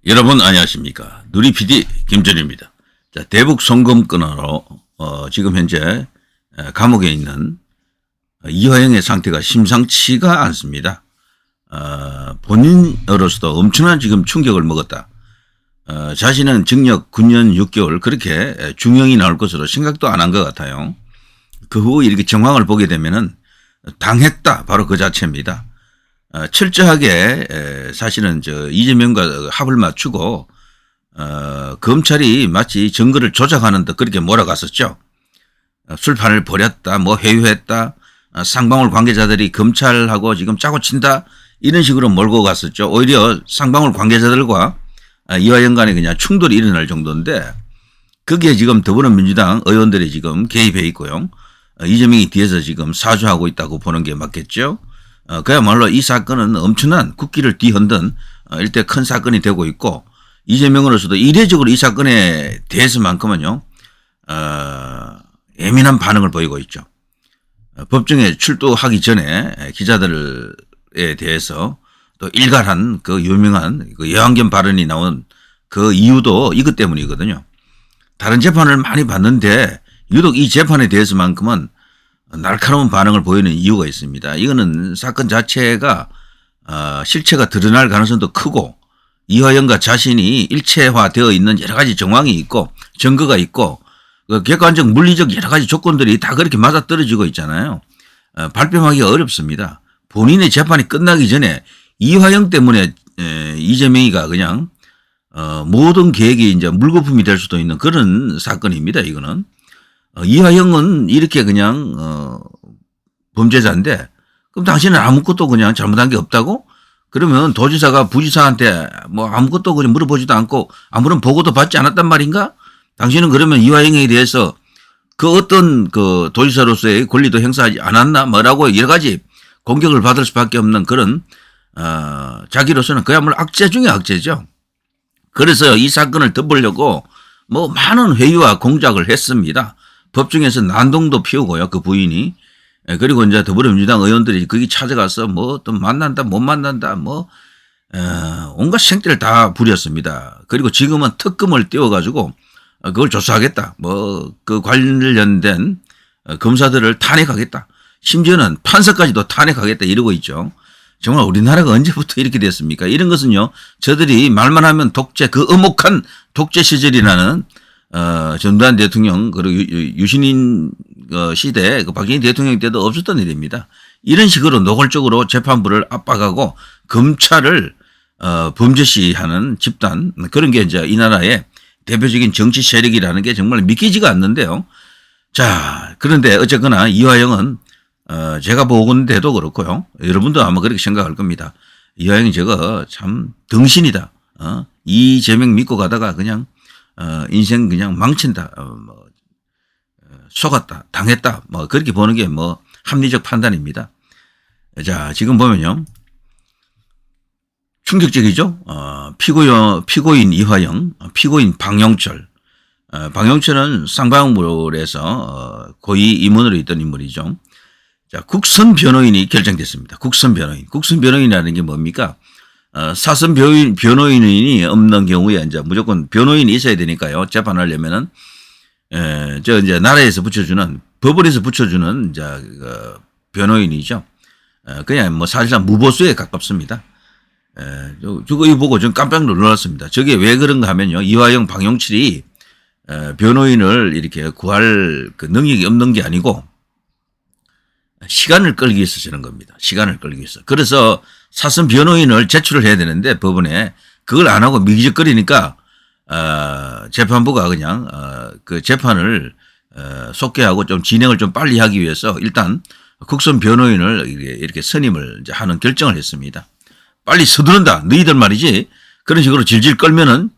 여러분 안녕하십니까. 누리 PD 김전입니다. 자, 대북 송금건으로 지금 현재 감옥에 있는 이화영의 상태가 심상치가 않습니다. 본인으로서도 엄청난 지금 충격을 먹었다. 자신은 징역 9년 6개월 그렇게 중형이 나올 것으로 생각도 안 한 것 같아요. 그 후 이렇게 정황을 보게 되면은 당했다 바로 그 자체입니다. 철저하게 사실은 이재명과 합을 맞추고 검찰이 마치 증거를 조작하는 듯 그렇게 몰아갔었죠. 술판을 벌였다, 뭐 회유했다, 쌍방울 관계자들이 검찰하고 지금 짜고 친다 이런 식으로 몰고 갔었죠. 오히려 쌍방울 관계자들과 이화영 간에 그냥 충돌이 일어날 정도인데 그게 지금 더불어민주당 의원들이 지금 개입해 있고요. 이재명이 뒤에서 지금 사주하고 있다고 보는 게 맞겠죠. 그야말로 이 사건은 엄청난 국기를 뒤흔든 일대 큰 사건이 되고 있고 이재명으로서도 이례적으로 이 사건에 대해서만큼은요 예민한 반응을 보이고 있죠. 법정에 출두하기 전에 기자들에 대해서 또 일갈한 그 유명한 그 여한견 발언이 나온 그 이유도 이것 때문이거든요. 다른 재판을 많이 봤는데 유독 이 재판에 대해서만큼은 날카로운 반응을 보이는 이유가 있습니다. 이거는 사건 자체가 실체가 드러날 가능성도 크고 이화영과 자신이 일체화되어 있는 여러 가지 정황이 있고 증거가 있고 객관적 물리적 여러 가지 조건들이 다 그렇게 맞아떨어지고 있잖아요. 발뺌하기가 어렵습니다. 본인의 재판이 끝나기 전에 이화영 때문에 이재명이가 그냥 모든 계획이 이제 물거품이 될 수도 있는 그런 사건입니다. 이거는. 이화영은 이렇게 그냥 범죄자인데 그럼 당신은 아무것도 그냥 잘못한 게 없다고? 그러면 도지사가 부지사한테 뭐 아무것도 그냥 물어보지도 않고 아무런 보고도 받지 않았단 말인가? 당신은 그러면 이화영에 대해서 그 어떤 그 도지사로서의 권리도 행사하지 않았나? 뭐라고 여러 가지 공격을 받을 수밖에 없는 그런 자기로서는 그야말로 악재 중에 악재죠. 그래서 이 사건을 덮으려고 뭐 많은 회유와 공작을 했습니다. 법정에서 난동도 피우고요. 그 부인이. 그리고 이제 더불어민주당 의원들이 거기 찾아가서 뭐 또 만난다 못 만난다 뭐 온갖 생떼를 다 부렸습니다. 그리고 지금은 특검을 띄워가지고 그걸 조사하겠다. 뭐 그 관련된 검사들을 탄핵하겠다. 심지어는 판사까지도 탄핵하겠다 이러고 있죠. 정말 우리나라가 언제부터 이렇게 됐습니까? 이런 것은요. 저들이 말만 하면 독재 그 엄혹한 독재 시절이라는 전두환 대통령 그리고 유신인 시대 그 박정희 대통령 때도 없었던 일입니다. 이런 식으로 노골적으로 재판부를 압박하고 검찰을 범죄시하는 집단 그런 게 이제 이 나라의 대표적인 정치 세력이라는 게 정말 믿기지가 않는데요. 자, 그런데 어쨌거나 이화영은 제가 보건대도 그렇고요. 여러분도 아마 그렇게 생각할 겁니다. 이화영이 저거 참 덩신이다. 이재명 믿고 가다가 그냥 인생 그냥 망친다. 속았다. 당했다. 뭐 그렇게 보는 게 뭐 합리적 판단입니다. 자, 지금 보면요. 충격적이죠. 피고인 이화영, 피고인 방용철. 방용철은 쌍방울에서 고위 임원으로 있던 인물이죠. 자, 국선 변호인이 결정됐습니다. 국선 변호인. 국선 변호인이라는 게 뭡니까? 사선 변호인이 없는 경우에 이제 무조건 변호인이 있어야 되니까요. 재판하려면은, 이제 나라에서 붙여주는, 법원에서 붙여주는 이제 변호인이죠. 그냥 뭐 사실상 무보수에 가깝습니다. 저거 이거 보고 좀 깜짝 놀랐습니다. 저게 왜 그런가 하면요. 이화영 방용칠이 변호인을 이렇게 구할 그 능력이 없는 게 아니고 시간을 끌기 위해서 저런 겁니다. 시간을 끌기 위해서. 그래서 사선 변호인을 제출을 해야 되는데 법원에 그걸 안 하고 미기적거리니까 재판부가 그냥 그 재판을 속개하고 좀 진행을 좀 빨리 하기 위해서 일단 국선 변호인을 이렇게 선임을 이제 하는 결정을 했습니다. 빨리 서두른다. 너희들 말이지. 그런 식으로 질질 끌면은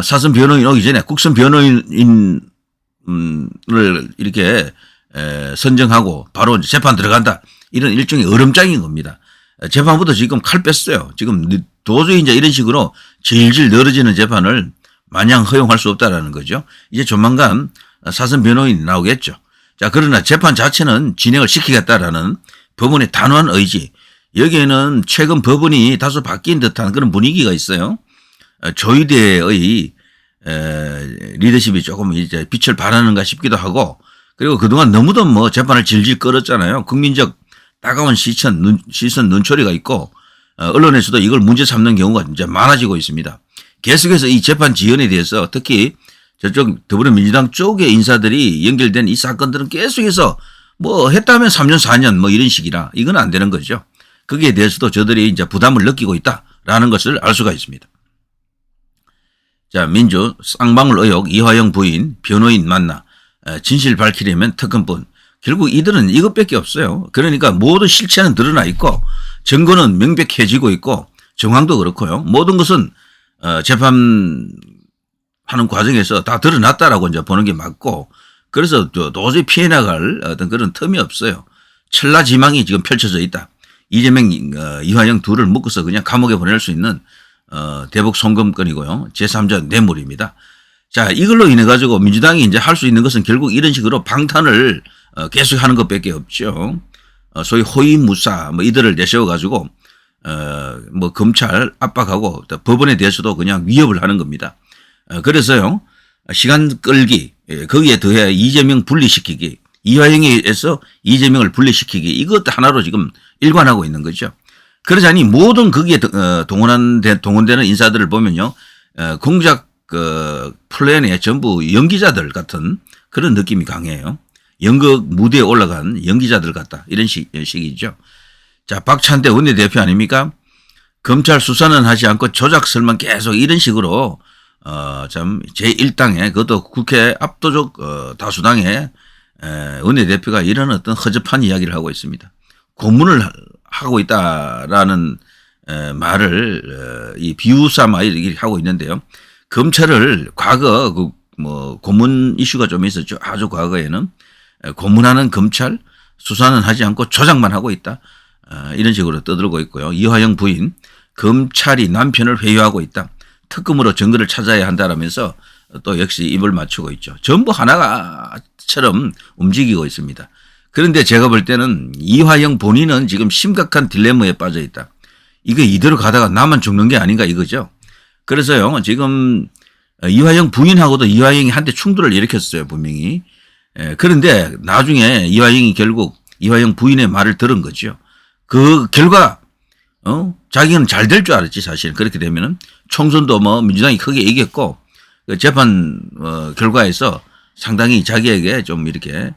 사선 변호인 오기 전에 국선 변호인을 이렇게 선정하고 바로 재판 들어간다. 이런 일종의 얼음장인 겁니다. 재판부도 지금 칼 뺐어요. 지금 도저히 이제 이런 식으로 질질 늘어지는 재판을 마냥 허용할 수 없다라는 거죠. 이제 조만간 사선 변호인이 나오겠죠. 자, 그러나 재판 자체는 진행을 시키겠다라는 법원의 단호한 의지. 여기에는 최근 법원이 다소 바뀐 듯한 그런 분위기가 있어요. 조희대의 리더십이 조금 이제 빛을 발하는가 싶기도 하고, 그리고 그동안 너무도 뭐 재판을 질질 끌었잖아요. 국민적 따가운 시선, 눈초리가 있고, 언론에서도 이걸 문제 삼는 경우가 이제 많아지고 있습니다. 계속해서 이 재판 지연에 대해서 특히 저쪽 더불어민주당 쪽의 인사들이 연결된 이 사건들은 계속해서 뭐 했다면 3년, 4년 뭐 이런 식이라 이건 안 되는 거죠. 거기에 대해서도 저들이 이제 부담을 느끼고 있다라는 것을 알 수가 있습니다. 자, 민주 쌍방울 의혹 이화영 부인 변호인 만나 진실 밝히려면 특검뿐. 결국 이들은 이것밖에 없어요. 그러니까 모든 실체는 드러나 있고 증거는 명백해지고 있고 정황도 그렇고요. 모든 것은 재판하는 과정에서 다 드러났다라고 이제 보는 게 맞고, 그래서 도저히 피해 나갈 어떤 그런 텀이 없어요. 천라지망이 지금 펼쳐져 있다. 이재명, 이화영 둘을 묶어서 그냥 감옥에 보낼 수 있는 대북 송금건이고요. 제3자 뇌물입니다. 자, 이걸로 인해 가지고 민주당이 이제 할 수 있는 것은 결국 이런 식으로 방탄을 계속 하는 것밖에 없죠. 소위 호위무사 뭐 이들을 내세워 가지고 뭐 검찰 압박하고 법원에 대해서도 그냥 위협을 하는 겁니다. 그래서요, 시간 끌기, 거기에 더해 이재명 분리시키기, 이화영에서 이재명을 분리시키기, 이것 하나로 지금 일관하고 있는 거죠. 그러자니 모든 거기에 동원되는 인사들을 보면요, 공작 플랜의 전부 연기자들 같은 그런 느낌이 강해요. 연극 무대에 올라간 연기자들 같다, 이런 식이죠. 자, 박찬대 원내대표 아닙니까? 검찰 수사는 하지 않고 조작설만 계속 이런 식으로 참 제1당의 그것도 국회 압도적 다수당의 원내대표가 이런 어떤 허접한 이야기를 하고 있습니다. 고문을 하고 있다라는 말을 이 비유삼아 이렇게 하고 있는데요. 검찰을 과거 뭐 고문 이슈가 좀 있었죠. 아주 과거에는 고문하는 검찰, 수사는 하지 않고 조작만 하고 있다. 이런 식으로 떠들고 있고요. 이화영 부인, 검찰이 남편을 회유하고 있다. 특검으로 증거를 찾아야 한다라면서 또 역시 입을 맞추고 있죠. 전부 하나처럼 움직이고 있습니다. 그런데 제가 볼 때는 이화영 본인은 지금 심각한 딜레마에 빠져 있다. 이게 이대로 가다가 나만 죽는 게 아닌가 이거죠. 그래서요, 지금 이화영 부인하고도 이화영이 한때 충돌을 일으켰어요, 분명히. 그런데 나중에 이화영이 결국 이화영 부인의 말을 들은 거죠. 그 결과 자기는 잘 될 줄 알았지, 사실. 그렇게 되면은 총선도 뭐 민주당이 크게 이겼고 그 재판 결과에서 상당히 자기에게 좀 이렇게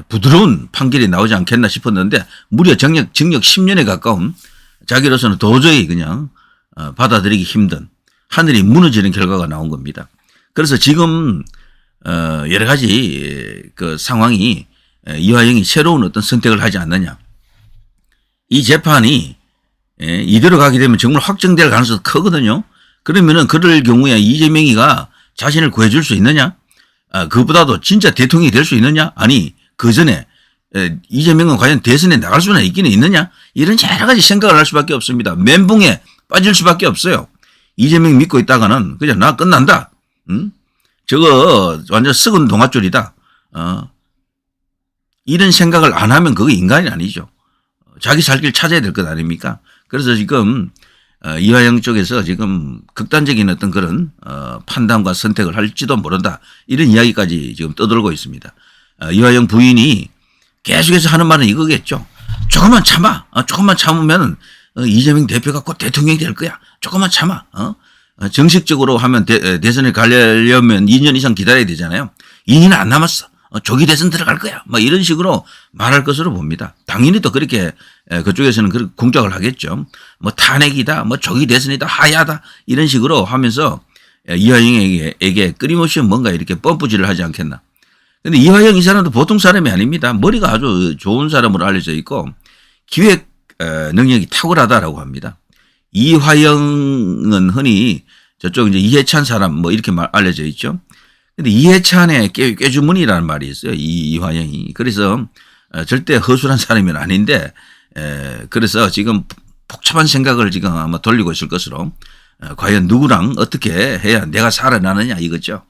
부드러운 판결이 나오지 않겠나 싶었는데 무려 징역 10년에 가까운, 자기로서는 도저히 그냥 받아들이기 힘든, 하늘이 무너지는 결과가 나온 겁니다. 그래서 지금 여러 가지 그 상황이 이화영이 새로운 어떤 선택을 하지 않느냐. 이 재판이 이대로 가게 되면 정말 확정될 가능성이 크거든요. 그러면은 그럴 경우에 이재명이가 자신을 구해줄 수 있느냐? 그보다도 진짜 대통령이 될 수 있느냐? 아니, 그 전에 이재명은 과연 대선에 나갈 수는 있기는 있느냐? 이런 여러 가지 생각을 할 수밖에 없습니다. 멘붕에 빠질 수밖에 없어요. 이재명 믿고 있다가는 그냥 나 끝난다. 저거 완전 썩은 동아줄이다. 이런 생각을 안 하면 그거 인간이 아니죠. 자기 살 길 찾아야 될 것 아닙니까? 그래서 지금 이화영 쪽에서 지금 극단적인 어떤 그런 판단과 선택을 할지도 모른다, 이런 이야기까지 지금 떠돌고 있습니다. 이화영 부인이 계속해서 하는 말은 이거겠죠. 조금만 참아. 조금만 참으면 이재명 대표가 곧 대통령이 될 거야. 조금만 참아. 정식적으로 하면 대선에 가려면 2년 이상 기다려야 되잖아요. 2년 안 남았어. 조기 대선 들어갈 거야. 뭐 이런 식으로 말할 것으로 봅니다. 당연히 또 그렇게 그쪽에서는 그렇게 공작을 하겠죠. 뭐 탄핵이다, 뭐 조기 대선이다, 하야다, 이런 식으로 하면서 이화영에게 끊임없이 뭔가 이렇게 펌프질을 하지 않겠나. 근데 이화영 이 사람도 보통 사람이 아닙니다. 머리가 아주 좋은 사람으로 알려져 있고 기획 능력이 탁월하다라고 합니다. 이화영은 흔히 저쪽 이제 이해찬 사람 뭐 이렇게 알려져 있죠. 근데 이해찬의 꾀주문이라는 말이 있어요. 이화영이. 그래서 절대 허술한 사람은 아닌데, 그래서 지금 복잡한 생각을 지금 아마 돌리고 있을 것으로, 과연 누구랑 어떻게 해야 내가 살아나느냐 이거죠.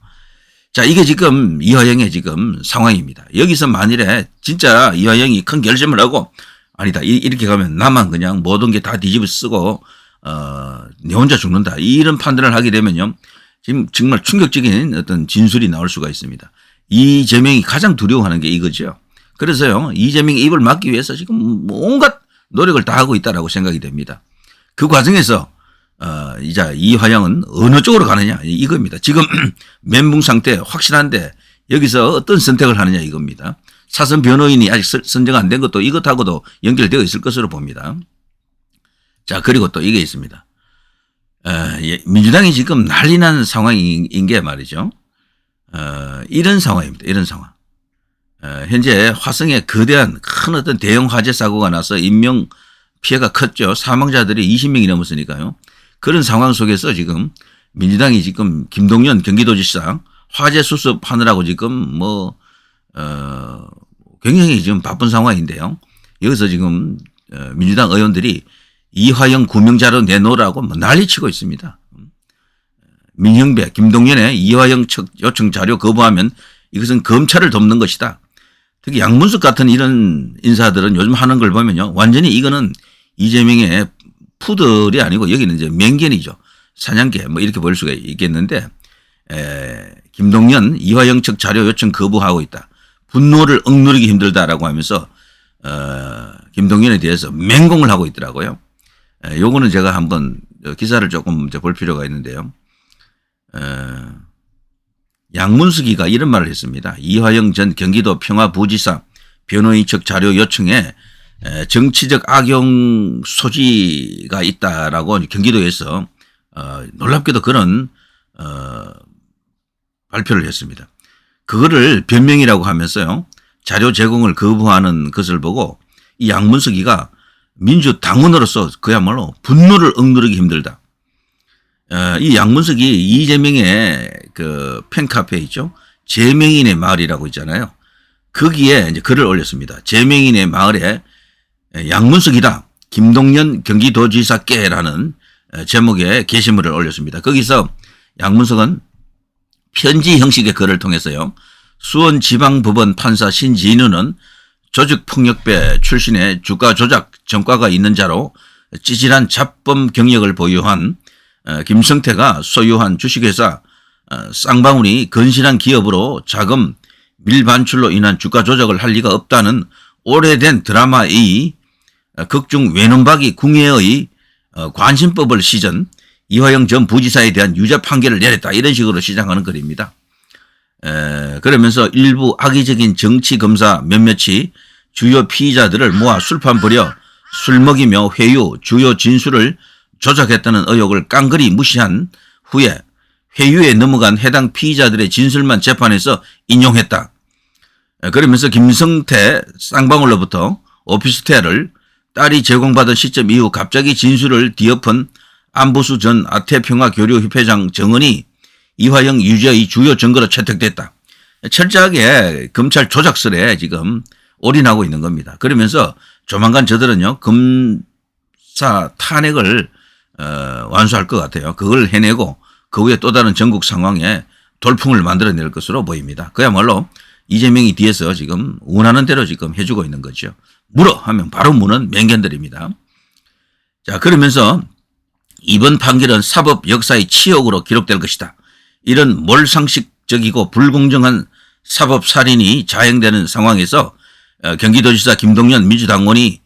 자, 이게 지금 이화영의 지금 상황입니다. 여기서 만일에 진짜 이화영이 큰 결심을 하고, 아니다, 이렇게 가면 나만 그냥 모든 게 다 뒤집어 쓰고 내 혼자 죽는다. 이런 판단을 하게 되면요. 지금 정말 충격적인 어떤 진술이 나올 수가 있습니다. 이재명이 가장 두려워하는 게 이거죠. 그래서요. 이재명의 입을 막기 위해서 지금 온갖 노력을 다 하고 있다라고 생각이 됩니다. 그 과정에서 이제 이화영은 어느 쪽으로 가느냐 이겁니다. 지금 멘붕 상태 확실한데 여기서 어떤 선택을 하느냐 이겁니다. 사선 변호인이 아직 선정 안 된 것도 이것하고도 연결되어 있을 것으로 봅니다. 자, 그리고 또 이게 있습니다. 민주당이 지금 난리 난 상황인 게 말이죠. 이런 상황입니다. 이런 상황. 현재 화성에 거대한 큰 어떤 대형 화재 사고가 나서 인명 피해가 컸죠. 사망자들이 20명이 넘었으니까요. 그런 상황 속에서 지금 민주당이 지금 김동연 경기도지사 화재 수습하느라고 지금 굉장히 지금 바쁜 상황인데요. 여기서 지금 민주당 의원들이 이화영 구명자료 내놓으라고 난리치고 있습니다. 민형배, 김동연의 이화영 요청 자료 거부하면 이것은 검찰을 돕는 것이다. 특히 양문석 같은 이런 인사들은 요즘 하는 걸 보면요. 완전히 이거는 이재명의 푸들이 아니고 여기는 이제 맹견이죠. 사냥개 이렇게 볼 수가 있겠는데 김동연 이화영 측 자료 요청 거부하고 있다. 분노를 억누르기 힘들다라고 하면서 김동연에 대해서 맹공을 하고 있더라고요. 요거는 제가 한번 기사를 조금 볼 필요가 있는데요. 양문석이가 이런 말을 했습니다. 이화영 전 경기도 평화부지사 변호인 측 자료 요청에 정치적 악용 소지가 있다라고 경기도에서 놀랍게도 그런 발표를 했습니다. 그거를 변명이라고 하면서요. 자료 제공을 거부하는 것을 보고 이 양문석이가 민주당원으로서 그야말로 분노를 억누르기 힘들다. 이 양문석이 이재명의 그 팬카페 있죠. 재명인의 마을이라고 있잖아요. 거기에 이제 글을 올렸습니다. 재명인의 마을에 양문석이다. 김동연 경기도지사께라는 제목의 게시물을 올렸습니다. 거기서 양문석은 편지 형식의 글을 통해서요. 수원지방법원 판사 신진우는 조직폭력배 출신의 주가 조작 전과가 있는 자로 찌질한 잡범 경력을 보유한 김성태가 소유한 주식회사 쌍방울이 건실한 기업으로 자금 밀반출로 인한 주가 조작을 할 리가 없다는 오래된 드라마의 극중 외눈박이 궁예의 관심법을 시전 이화영 전 부지사에 대한 유죄 판결을 내렸다. 이런 식으로 시작하는 글입니다. 그러면서 일부 악의적인 정치검사 몇몇이 주요 피의자들을 모아 술판 벌여 술 먹이며 회유, 주요 진술을 조작했다는 의혹을 깡그리 무시한 후에 회유에 넘어간 해당 피의자들의 진술만 재판에서 인용했다. 그러면서 김성태 쌍방울로부터 오피스텔을 딸이 제공받은 시점 이후 갑자기 진술을 뒤엎은 안보수 전 아태평화교류협회장 정은이 이화영 유죄의 주요 증거로 채택됐다. 철저하게 검찰 조작설에 지금 올인하고 있는 겁니다. 그러면서 조만간 저들은요 검사 탄핵을 완수할 것 같아요. 그걸 해내고 그 후에 또 다른 전국 상황에 돌풍을 만들어낼 것으로 보입니다. 그야말로 이재명이 뒤에서 지금 원하는 대로 지금 해주고 있는 거죠. 물어 하면 바로 무는 맹견들입니다. 자, 그러면서 이번 판결은 사법 역사의 치욕으로 기록될 것이다. 이런 몰상식적이고 불공정한 사법살인이 자행되는 상황에서 경기도지사 김동연 민주당원이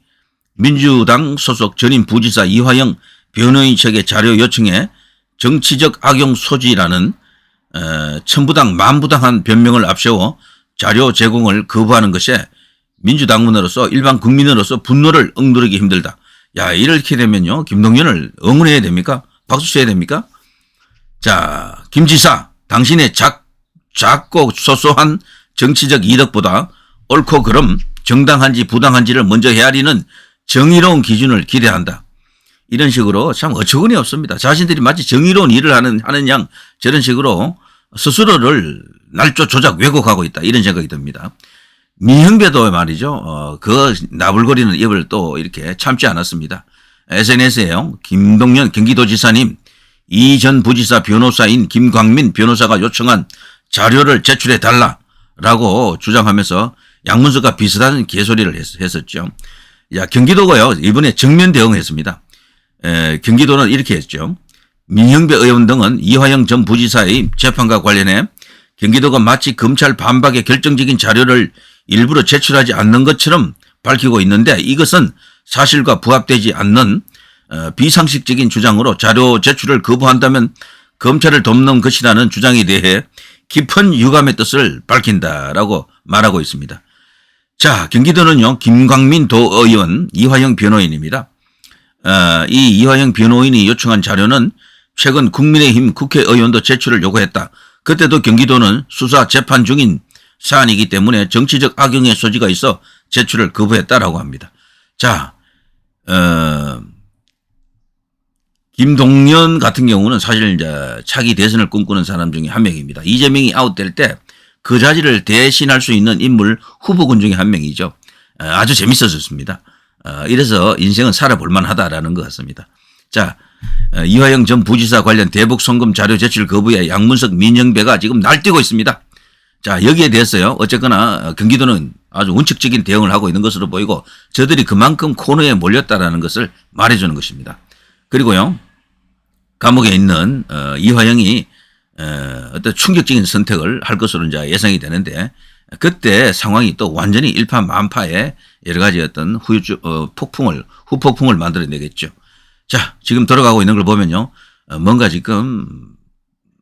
민주당 소속 전임 부지사 이화영 변호인 측의 자료 요청에 정치적 악용 소지라는 천부당 만부당한 변명을 앞세워 자료 제공을 거부하는 것에 민주당원으로서 일반 국민으로서 분노를 억누르기 힘들다. 야, 이렇게 되면요 김동연을 응원해야 됩니까? 박수 쳐야 됩니까? 자, 김 지사 당신의 작고 소소한 정치적 이득보다 옳고 그름 정당한지 부당한지를 먼저 헤아리는 정의로운 기준을 기대한다. 이런 식으로 참 어처구니 없습니다. 자신들이 마치 정의로운 일을 하는 양 저런 식으로 스스로를 날조 조작 왜곡하고 있다. 이런 생각이 듭니다. 민형배도 말이죠. 그 나불거리는 입을 또 이렇게 참지 않았습니다. SNS에요. 김동연 경기도지사님, 이 전 부지사 변호사인 김광민 변호사가 요청한 자료를 제출해 달라라고 주장하면서 양문석과 비슷한 개소리를 했었죠. 야, 경기도가요 이번에 정면 대응했습니다. 경기도는 이렇게 했죠. 민형배 의원 등은 이화영 전 부지사의 재판과 관련해 경기도가 마치 검찰 반박의 결정적인 자료를 일부러 제출하지 않는 것처럼 밝히고 있는데 이것은 사실과 부합되지 않는 비상식적인 주장으로 자료 제출을 거부한다면 검찰을 돕는 것이라는 주장에 대해 깊은 유감의 뜻을 밝힌다라고 말하고 있습니다. 자, 경기도는요, 김광민 도의원, 이화영 변호인입니다. 이 이화영 변호인이 요청한 자료는 최근 국민의힘 국회의원도 제출을 요구했다. 그때도 경기도는 수사 재판 중인 사안이기 때문에 정치적 악용의 소지가 있어 제출을 거부했다라고 합니다. 자, 김동연 같은 경우는 사실 이제 차기 대선을 꿈꾸는 사람 중에 한 명입니다. 이재명이 아웃될 때 그 자리를 대신할 수 있는 인물 후보군 중에 한 명이죠. 아주 재밌었습니다. 이래서 인생은 살아볼 만하다라는 것 같습니다. 자, 이화영 전 부지사 관련 대북 송금 자료 제출 거부에 양문석 민영배가 지금 날뛰고 있습니다. 자, 여기에 대해서요, 어쨌거나 경기도는 아주 원칙적인 대응을 하고 있는 것으로 보이고 저들이 그만큼 코너에 몰렸다라는 것을 말해주는 것입니다. 그리고요, 감옥에 있는 이화영이 어떤 충격적인 선택을 할 것으로 이제 예상이 되는데 그때 상황이 또 완전히 일파만파의 여러 가지 어떤 후폭풍을 만들어내겠죠. 자, 지금 돌아가고 있는 걸 보면요, 뭔가 지금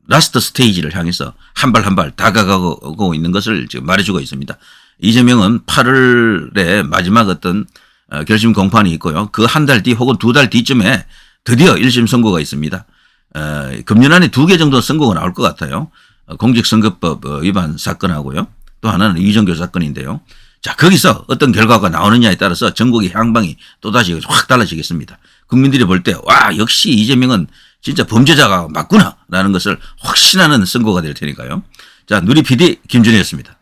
라스트 스테이지를 향해서 한 발 한 발 다가가고 있는 것을 지금 말해주고 있습니다. 이재명은 8월에 마지막 어떤 결심 공판이 있고요. 그 한 달 뒤 혹은 두 달 뒤쯤에 드디어 1심 선고가 있습니다. 금년 안에 2개 정도 선고가 나올 것 같아요. 공직선거법 위반 사건하고요. 또 하나는 이정교 사건인데요. 자, 거기서 어떤 결과가 나오느냐에 따라서 전국의 향방이 또다시 확 달라지겠습니다. 국민들이 볼 때 와, 역시 이재명은 진짜 범죄자가 맞구나 라는 것을 확신하는 선고가 될 테니까요. 자, 누리 PD 김준희였습니다.